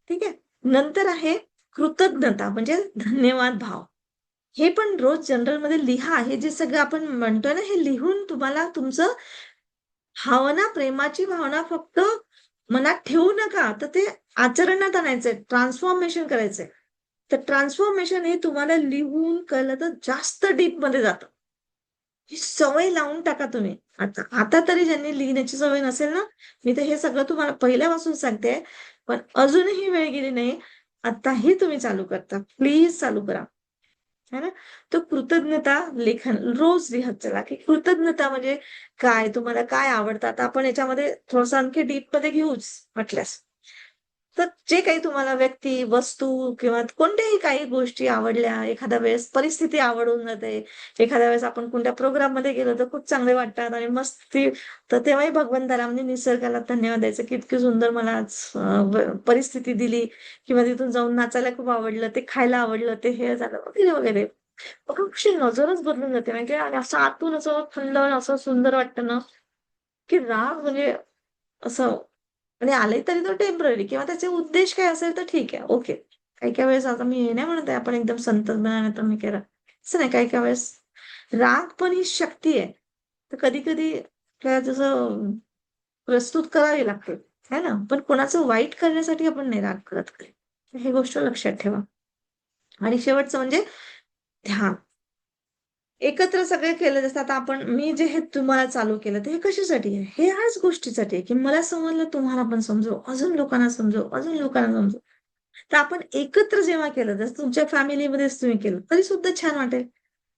ठीक आहे. नंतर आहे कृतज्ञता म्हणजे धन्यवाद भाव. हे पण रोज जर्नलमध्ये लिहा. हे जे सगळं आपण म्हणतोय ना, हे लिहून तुम्हाला तुमचं भावना, प्रेमाची भावना फक्त मनात ठेवू नका. तर ते आचरणात आणायचंय, ट्रान्सफॉर्मेशन करायचंय. तर ट्रान्सफॉर्मेशन हे तुम्हाला लिहून कळलं तर जास्त डीपमध्ये जातं. ही सवय लावून टाका तुम्ही. आता आता तरी ज्यांनी लिहिण्याची सवय नसेल ना, मी तर हे सगळं तुम्हाला पहिल्यापासून सांगते. पण अजूनही वेळ गेली नाही. आताही तुम्ही चालू करता. प्लीज चालू करा. है ना? तर कृतज्ञता लेखन रोज लिहत चला, की कृतज्ञता म्हणजे काय? तुम्हाला काय आवडतं? आता आपण याच्यामध्ये थोडंसं आणखी डीपमध्ये घेऊच वाटल्यास. तर जे काही तुम्हाला व्यक्ती, वस्तू किंवा कोणत्याही काही गोष्टी आवडल्या, एखाद्या वेळेस परिस्थिती आवडून जाते. एखाद्या वेळेस आपण कोणत्या प्रोग्राममध्ये गेलो तर खूप चांगले वाटतात आणि मस्ती तर तेव्हाही भगवंताला म्हणजे निसर्गाला धन्यवाद द्यायचं, की इतकी सुंदर मला आज परिस्थिती दिली किंवा तिथून जाऊन नाचायला खूप आवडलं, ते खायला आवडलं, ते हे झालं वगैरे, वगैरे. मग अशी नजरच बदलून जाते म्हणजे आणि असं आतून असं थंड असं सुंदर वाटतं ना, की राग म्हणजे असं आणि आले तरी तो टेम्पररी किंवा त्याचे उद्देश काय असेल तर ठीक आहे, ओके. काही-काही वेळेस आता मी हे नाही म्हणत आहे आपण एकदम संतच बना नाहीतर मी केला. असं नाही काही-काही वेळेस राग पण ही शक्ती आहे. तर कधी-कधी काय जसं प्रस्तुत करावी लागते, है ना? पण कोणाचं वाईट करण्यासाठी आपण नाही राग करत कधी. ही गोष्ट लक्षात ठेवा. आणि शेवटचं म्हणजे ध्यान. एकत्र सगळे केलं जसं आता आपण मी जे हे तुम्हाला चालू केलं, तर हे कशासाठी आहे? हे ह्याच गोष्टीसाठी आहे, की मला समजलं तुम्हाला पण समजो, अजून लोकांना समजो, अजून लोकांना समजो. तर आपण एकत्र जेव्हा केलं, जसं तुमच्या फॅमिलीमध्येच तुम्ही केलं, तरी सुद्धा छान वाटेल.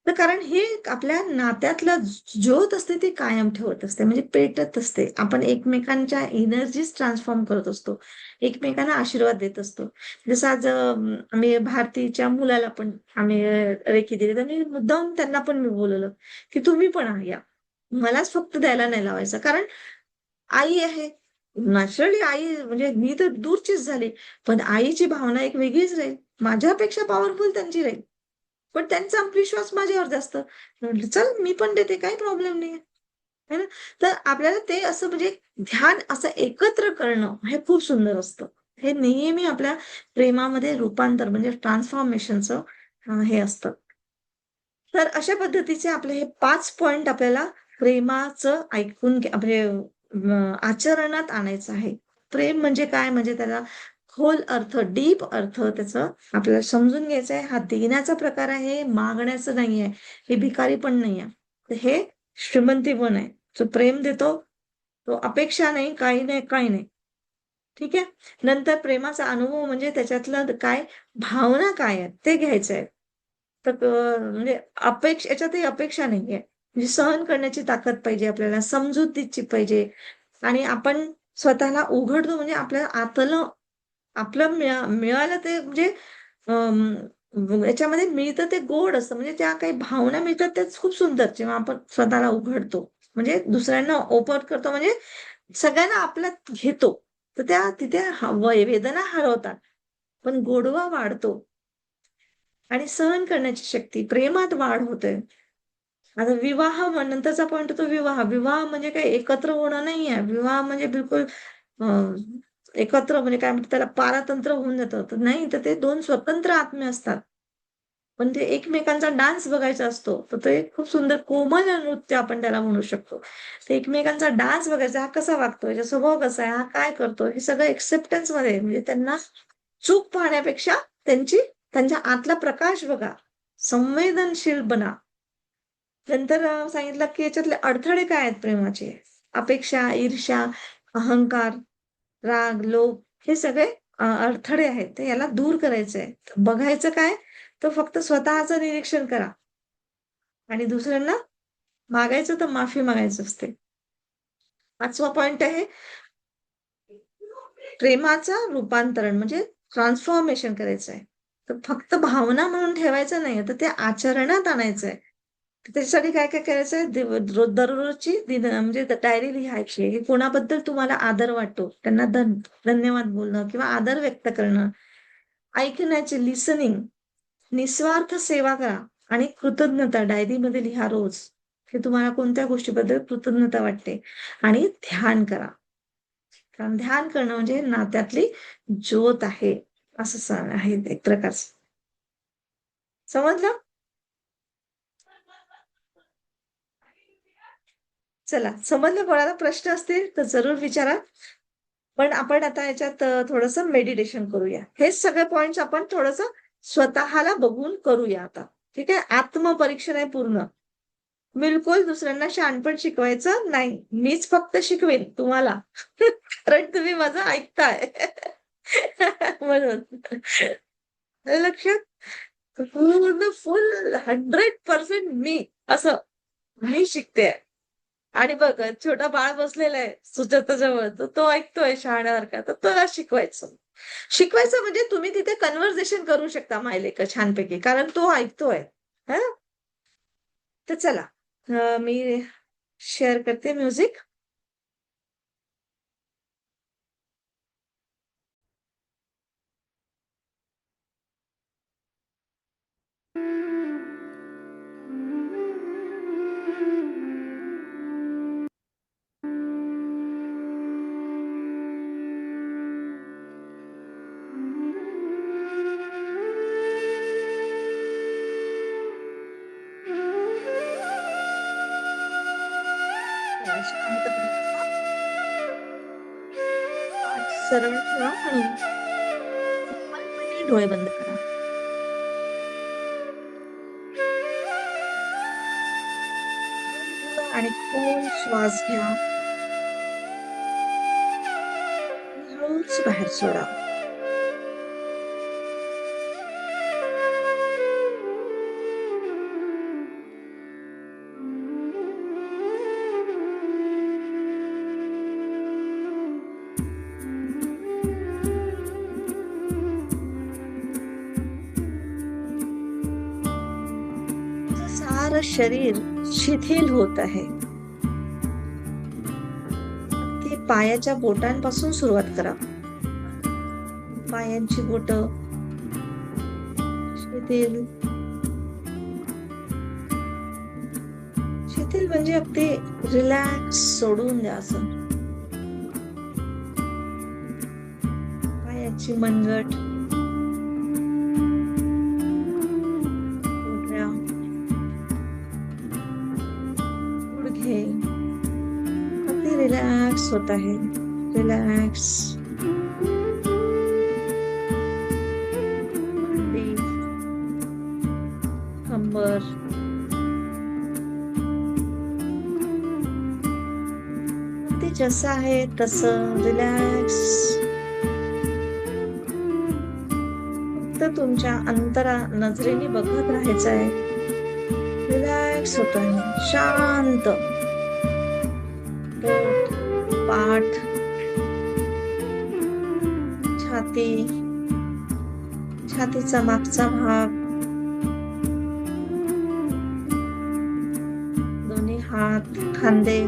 तर कारण हे आपल्या नात्यातलं ज्योत असते ती कायम ठेवत असते, म्हणजे पेटत असते. आपण एकमेकांच्या एनर्जीज ट्रान्सफॉर्म करत असतो. एकमेकांना आशीर्वाद देत असतो. जसं आज आम्ही भारतीच्या मुलाला पण आम्ही रेकी दिली, तर मी मुद्दाम त्यांना पण मी बोलवलं, की तुम्ही पण या. मलाच फक्त द्यायला नाही लावायचं. कारण आई आहे. नॅचरली आई म्हणजे मी तर दूरचीच झाली. पण आईची भावना एक वेगळीच राहील. माझ्यापेक्षा पॉवरफुल त्यांची राहील. पण त्यांचा विश्वास माझ्यावर जास्त. म्हटलं, "चल मी पण देते काही प्रॉब्लेम नाहीये." है ना? तर आपल्याला ते असं म्हणजे ध्यान असं एकत्र करणं हे खूप सुंदर असतं. हे नेहमी आपल्या प्रेमामध्ये रूपांतर म्हणजे ट्रान्सफॉर्मेशनचं हे असतं. तर अशा पद्धतीचे आपले हे 5 पॉइंट आपल्याला प्रेमाचं ऐकून म्हणजे आचरणात आणायचं आहे. प्रेम म्हणजे काय? म्हणजे त्याला खोल अर्थ, डीप अर्थ त्याचं आपल्याला समजून घ्यायचा आहे. हा देण्याचा प्रकार आहे, मागण्याचं नाही आहे. हे भिकारी पण नाही आहे. तर हे श्रीमंती पण आहे. जो प्रेम देतो तो अपेक्षा नाही, काही नाही, काही नाही. ठीक आहे. नंतर प्रेमाचा अनुभव म्हणजे त्याच्यातलं काय भावना काय आहेत ते घ्यायचं आहे. तर म्हणजे याच्यातही अपेक्षा नाहीये. म्हणजे सहन करण्याची ताकद पाहिजे आपल्याला, समजुतीची पाहिजे आणि आपण स्वतःला उघडतो म्हणजे आपल्याला आतलं आपलं मिळालं ते म्हणजे याच्यामध्ये मिळतं ते गोड असतं. म्हणजे त्या काही भावना मिळतात त्याच खूप सुंदर जेव्हा आपण स्वतःला उघडतो. म्हणजे दुसऱ्यांना ओपन करतो म्हणजे सगळ्यांना आपल्यात घेतो. तर त्या तिथे वेदना हरवतात. पण गोडवा वाढतो आणि सहन करण्याची शक्ती, प्रेमात वाढ होते. आता विवाह नंतरचा पॉइंट तो विवाह. विवाह म्हणजे काही एकत्र होणं नाहीये. विवाह म्हणजे बिलकुल अ, एकत्र म्हणजे काय म्हणतात त्याला पारतंत्र्य होऊन जातं. तर नाही, तर ते 2 स्वतंत्र आत्मे असतात. पण ते एकमेकांचा डान्स बघायचा असतो. तर ते खूप सुंदर कोमल नृत्य आपण त्याला म्हणू शकतो. ते एकमेकांचा डान्स बघायचा, हा कसा वागतोय, याचा स्वभाव कसा आहे, हा काय करतोय, हे सगळं एक्सेप्टन्समध्ये म्हणजे त्यांना चूक पाहण्यापेक्षा त्यांच्या आतला प्रकाश बघा, संवेदनशील बना. नंतर सांगितलं की याच्यातले अडथळे काय आहेत प्रेमाचे? अपेक्षा, ईर्ष्या, अहंकार, राग, लोभ हे सगळे अडथळे आहेत. तर याला दूर करायचं आहे. बघायचं काय? तर फक्त स्वतःचं निरीक्षण करा आणि दुसऱ्यांना मागायचं तर माफी मागायचं असते. 5वा पॉइंट आहे प्रेमाचं रूपांतरण म्हणजे ट्रान्सफॉर्मेशन करायचं आहे. तर फक्त भावना म्हणून ठेवायचं नाहीये, तर ते आचरणात आणायचं आहे. त्याच्यासाठी काय काय करायचंय दररोजची म्हणजे डायरी लिहायची की कोणाबद्दल तुम्हाला आदर वाटतो त्यांना धन्यवाद बोलणं किंवा आदर व्यक्त करणं, ऐकण्याचे लिसनिंग, निस्वार्थ सेवा करा आणि कृतज्ञता डायरीमध्ये लिहा रोज की तुम्हाला कोणत्या गोष्टीबद्दल कृतज्ञता वाटते आणि ध्यान करा. कारण ध्यान करणं म्हणजे नात्यातली ज्योत आहे असं आहे एक प्रकारचं. समजलं? चला, समजलं कोणाला प्रश्न असतील तर जरूर विचारा. पण आपण आता याच्यात थोडंसं मेडिटेशन करूया. हेच सगळे पॉइंट्स आपण थोडंसं स्वतःला बघून करूया आता. ठीक आहे? आत्मपरीक्षण आहे पूर्ण. बिलकुल दुसऱ्यांना शहाणपण शिकवायचं नाही. मीच फक्त शिकवेन तुम्हाला. कारण तुम्ही माझं ऐकताय. म्हणून. आलं लक्षात? पूर्ण फुल 100% मी असं मी शिकतेय. आणि बघ छोटा बाळ बसलेला आहे सुजाताजवळ तर तो ऐकतोय शहाण्यासारखा तर त्याला शिकवायचं. शिकवायचं म्हणजे तुम्ही तिथे कन्व्हर्सेशन करू शकता मायलेक छानपैकी कारण तो ऐकतोय. हं? तर चला मी शेअर करते म्युझिक. शांतपणे बसा. पाठ सरळ ठेवा आणि कोमलपणे डोळे बंद करा. दीर्घ आणि खोल श्वास घ्या आणि हळूच बाहेर सोडा. तुझं सारं शरीर शिथिल होत आहे. अगदी पायाच्या बोटांपासून सुरुवात करा. पायांची बोटं शिथिल शिथिल म्हणजे अगदी रिलॅक्स सोडून द्या असं. पायाची मनगट, गुडघ्या, गुडघे अगदी रिलॅक्स होत आहे. रिलॅक्स कंबर, ते जसं आहे तसं रिलॅक्स. फक्त तुमच्या नजरेने बघत राहायचं आहे. रिलॅक्स होत आहे, शांत. पोट, पाठ, छाती, छातीचा मागचा भाग, दोन्ही हात, खांदे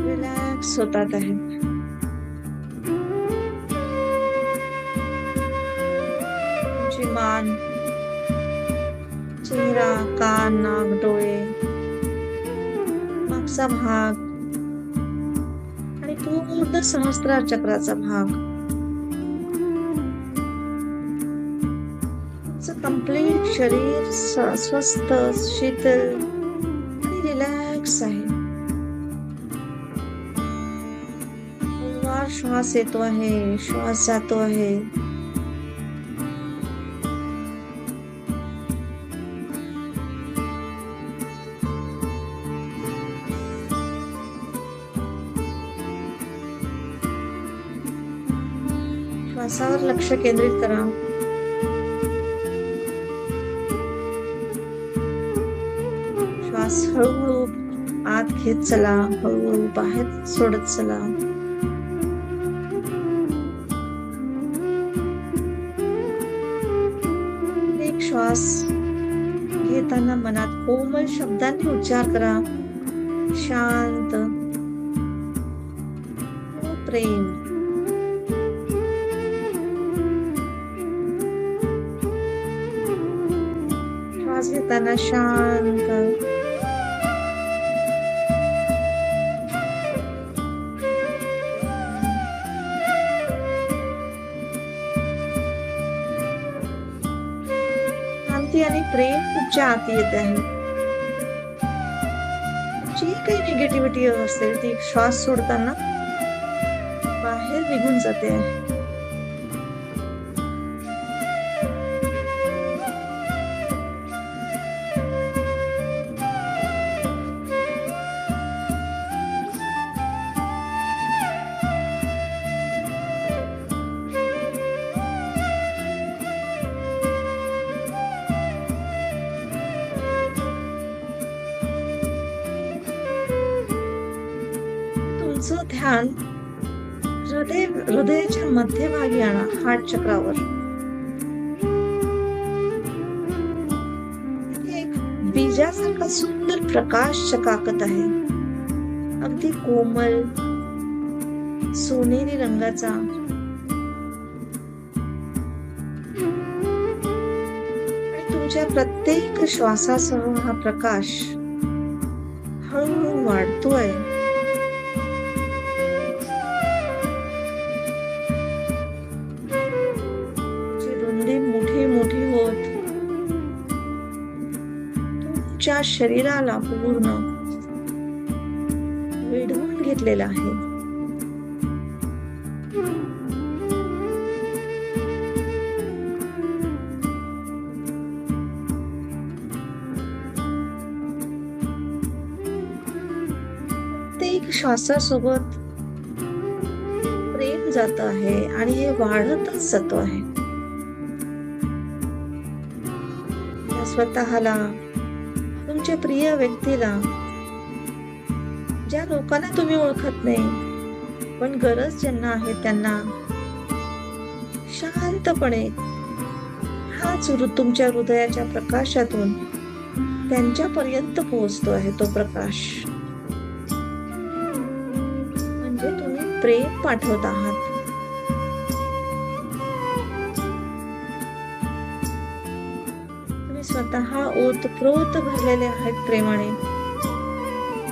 रिलॅक्स होतात आहे. तुमची मान, चेहरा, कान, नाक, डोळे, मागचा भाग आणि पूर्ण सहस्त्रार चक्राचा भाग. कंप्लीट शरीर स्वस्थ, शीतल आणि रिलॅक्स आहे. श्वास येतो आहे, श्वास जातो आहे. श्वासावर लक्ष केंद्रित करा. श्वास हळूहळू आत घेत चला, हळूहळू बाहेर सोडत चला. एक श्वास घेताना मनात कोमल शब्दांनी उच्चार करा. शांत, प्रेम. श्वास घेताना शांत, शांती आणि प्रेम तुमच्या आत येत आहे. जी काही निगेटिव्हिटी असते ती श्वास सोडताना बाहेर निघून जाते. तुमचं ध्यान हृदयाच्या मध्यभागी आणा, हार्ट चक्रावर. एक बीजासारखा सुंदर प्रकाश चकाकत आहे, अगदी कोमल सोनेरी रंगाचा. आणि तुमच्या प्रत्येक श्वासासह हा प्रकाश हळूहळू वाढतोय. मोठी होत तुमच्या शरीराला पूर्ण वेढून घेतलेला आहे. प्रत्येक श्वासासोबत प्रेम जात आहे आणि हे वाढतच जातो आहे. स्वतःला, तुमच्या प्रिय व्यक्तीला, ज्या लोकांना तुम्ही ओळखत नाही पण गरज ज्यांना आहे त्यांना शांतपणे हाच तुमच्या हृदयाच्या प्रकाशातून त्यांच्यापर्यंत पोहोचतो आहे. तो प्रकाश म्हणजे तुम्ही प्रेम पाठवत आहात. स्वतः ओतप्रोत भरलेले आहेत प्रेमाने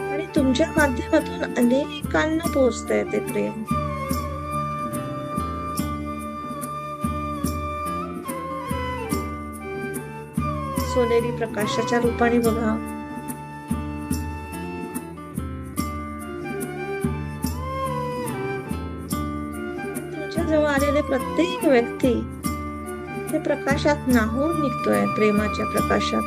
आणि तुमच्या माध्यमातून अनेकांना पोहोचतंय ते प्रेम. सोनेरी प्रकाशाच्या रूपाने बघा. तुमच्या जवळ आलेले प्रत्येक व्यक्ती ते प्रकाशात न्हाऊन निघतोय, प्रेमाच्या प्रकाशात.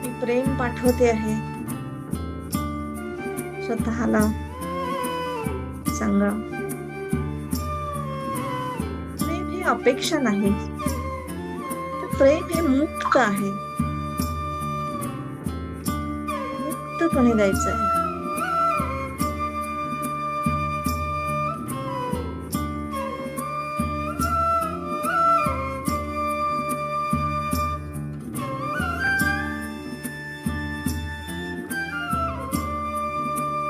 मी प्रेम पाठवते आहे. स्वतःला सांगा, प्रेम ही अपेक्षा नाही, तर प्रेम हे मुक्त आहे. मुक्तपणे द्यायचं आहे.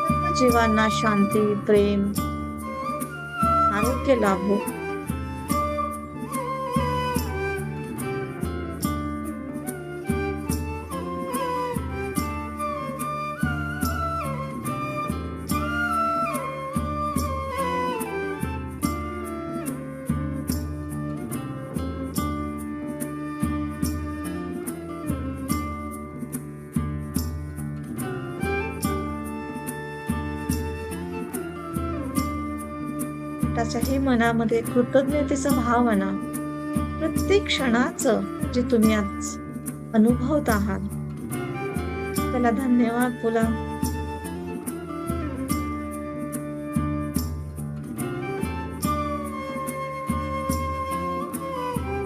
सर्व जीवांना शांती, प्रेम, आरोग्य लाभो. त्याच्याही मनामध्ये कृतज्ञतेचा भाव आणा. प्रत्येक क्षणाचं जे तुम्ही आज अनुभवत आहात त्याला धन्यवाद बोला.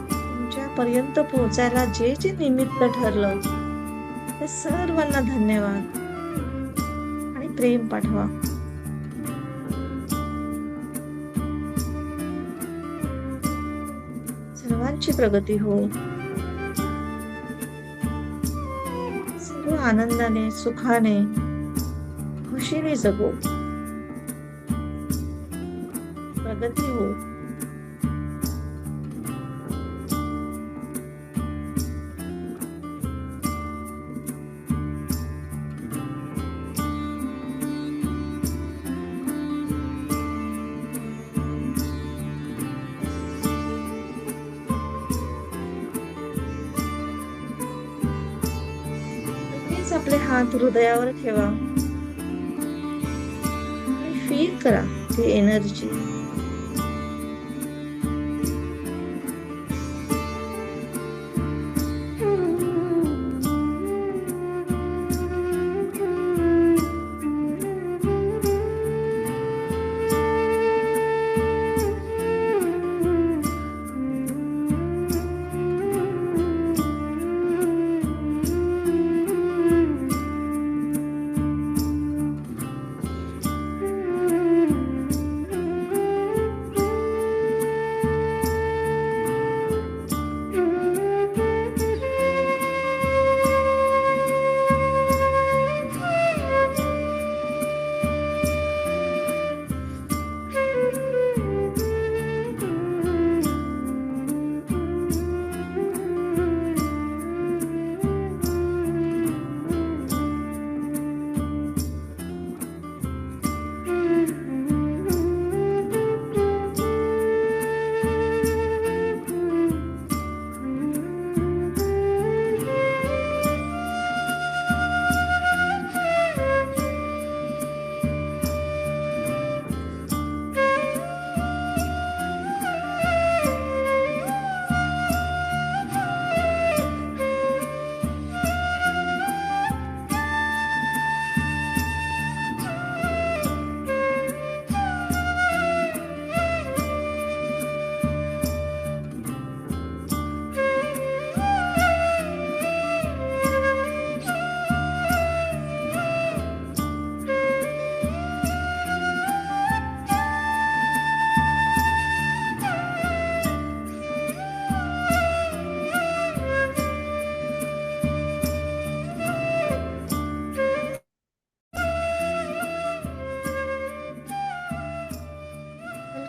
तुमच्यापर्यंत पोहोचायला जे जे निमित्त ठरलं त्या सर्वांना धन्यवाद आणि प्रेम पाठवा. सर्वांची प्रगती हो. सर्व आनंदाने, सुखाने, खुशीने जगो. प्रगती हो. आपले हात हृदयावर ठेवा आणि फील करा ती एनर्जी.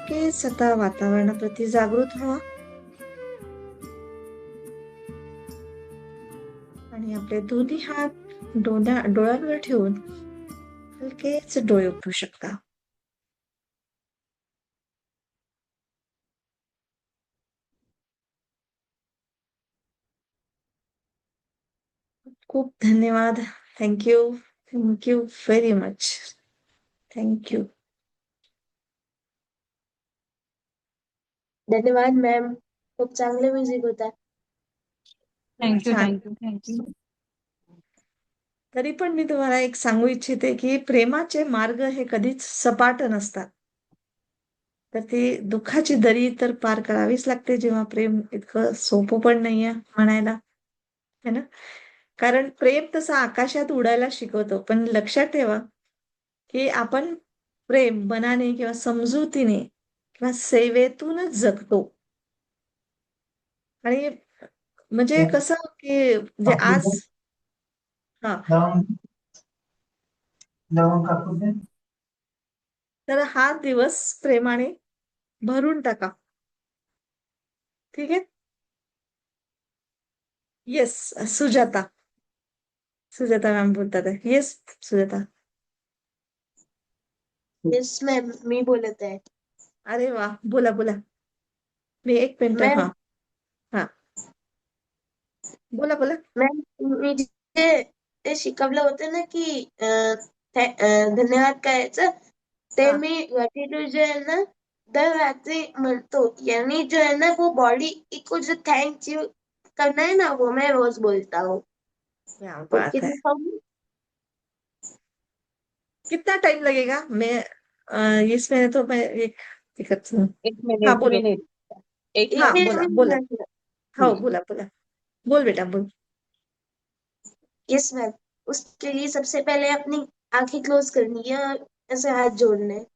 नक्कीच आता वातावरणाप्रती जागृत व्हा. आणि आपले दोन्ही हात डोळ्यांवर ठेवून हलकेच डोळे उघडू शकता. खूप धन्यवाद. Thank you. Thank you very much. Thank you. धन्यवाद मॅम. खूप चांगलं म्युझिक होता. थँक्यू छान. Thank you thank you. तरी पण मी तुम्हाला एक सांगू इच्छिते की प्रेमाचे मार्ग हे कधीच सपाट नसतात. तर ती दुःखाची दरी तर पार करावीच लागते, जेव्हा प्रेम इतकं सोपं पण नाहीये म्हणायला, है ना? कारण प्रेम तसं आकाशात उडायला शिकवतो, पण लक्षात ठेवा की आपण प्रेम मनाने किंवा समजुतीने किंवा सेवेतूनच जगतो. आणि म्हणजे कसं की जे आज हा तर हा दिवस प्रेमाने भरून टाका. ठीक आहे. येस. सुजाता. सुजाता मॅम बोलतात आहे. येस सुजाता. येस मॅम, मी बोलत आहे. अरे वा, बोला बोला. मी एक मिनिट. मॅम हा हा बोला बोला. मॅम मी ते शिकवलं होतं ना की धन्यवाद करायचं, ते हा मी gratitude जो है ना दर रात्री म्हणतो. यानी जो है ना वो बॉडी को जो थैंक यू करना है ना वो मैं रोज बोलता हूँ. क्या तो बात है. कितना कितना टाइम लगेगा? इसमें तो मैं एक एक हाँ मिनिट बोलो. मिनिट एक हाँ एक बोला बोला. मिनट. हो बोला बोला. बोल बेटा बोल. Yes ma'am. उसके लिए सबसे पहले अपनी आंखें क्लोज करनी है और ऐसे हाथ जोड़ने हैं.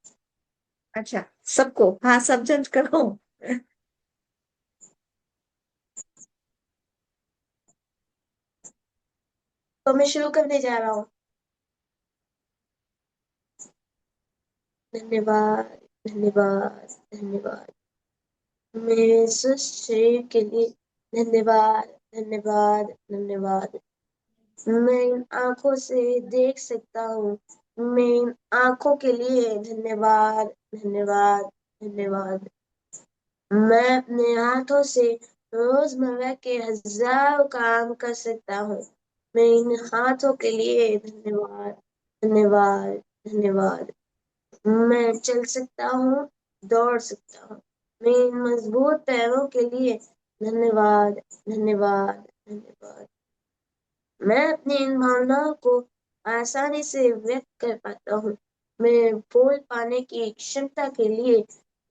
अच्छा सबको, हाँ सब जन करो. तो मैं शुरू करने जा रहा हूँ. धन्यवाद धन्यवाद धन्यवाद. मेरे स्वस्थ शरीर के लिए धन्यवाद धन्यवाद धन्यवाद. मैं इन आंखों से देख सकता हूँ. मैं इन आंखों के लिए धन्यवाद धन्यवाद धन्यवाद. मैं अपने हाथों से रोजमर्रा के हजारों काम कर सकता हूँ. मैं इन हाथों के लिए धन्यवाद धन्यवाद धन्यवाद. मैं चल सकता हूँ, दौड़ सकता हूँ. मैं इन मजबूत पैरों के लिए धन्यवाद धन्यवाद धन्यवाद. मैं अपनी इन भावनाओं को आसानी से व्यक्त कर पाता हूँ. मैं बोल पाने की क्षमता के लिए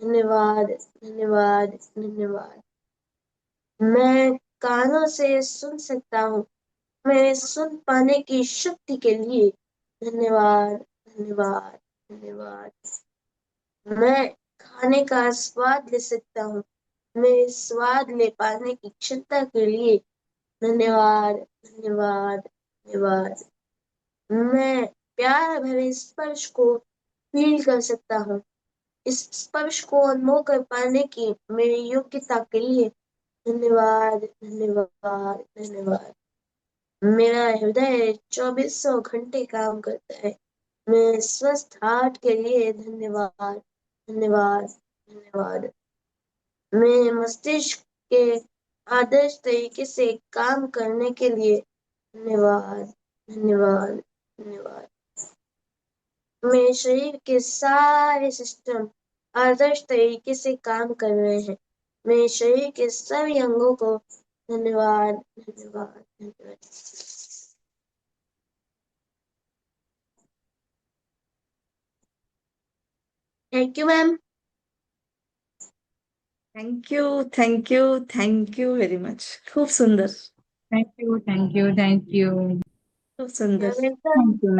धन्यवाद धन्यवाद धन्यवाद. मैं कानों से सुन सकता हूँ. मैं सुन पाने की शक्ति के लिए धन्यवाद धन्यवाद धन्यवाद. मैं खाने का स्वाद ले सकता हूँ. मैं स्वाद ले पाने की क्षमता के लिए धन्यवाद धन्यवाद धन्यवाद. मैं प्यार भरे स्पर्श को फील कर सकता हूँ. इस स्पर्श को अनुभव कर पाने की मेरी योग्यता के लिए धन्यवाद धन्यवाद धन्यवाद. मेरा हृदय 2400 घंटे काम करता है. मैं स्वस्थ हार्ट के लिए धन्यवाद धन्यवाद धन्यवाद. मैं मस्तिष्क के आदर्श तरीके से काम करने के लिए धन्यवाद धन्यवाद धन्यवाद. मेरे शरीर के सारे सिस्टम आदर्श तरीके से काम कर रहे हैं. मेरे शरीर के सभी अंगों को धन्यवाद धन्यवाद धन्यवाद. Thank you ma'am. Thank you thank you thank you very much. खूप सुंदर. थँक्यू थँक्यू थँक्यू खूप सुंदर. वेलकम. थँक्यू.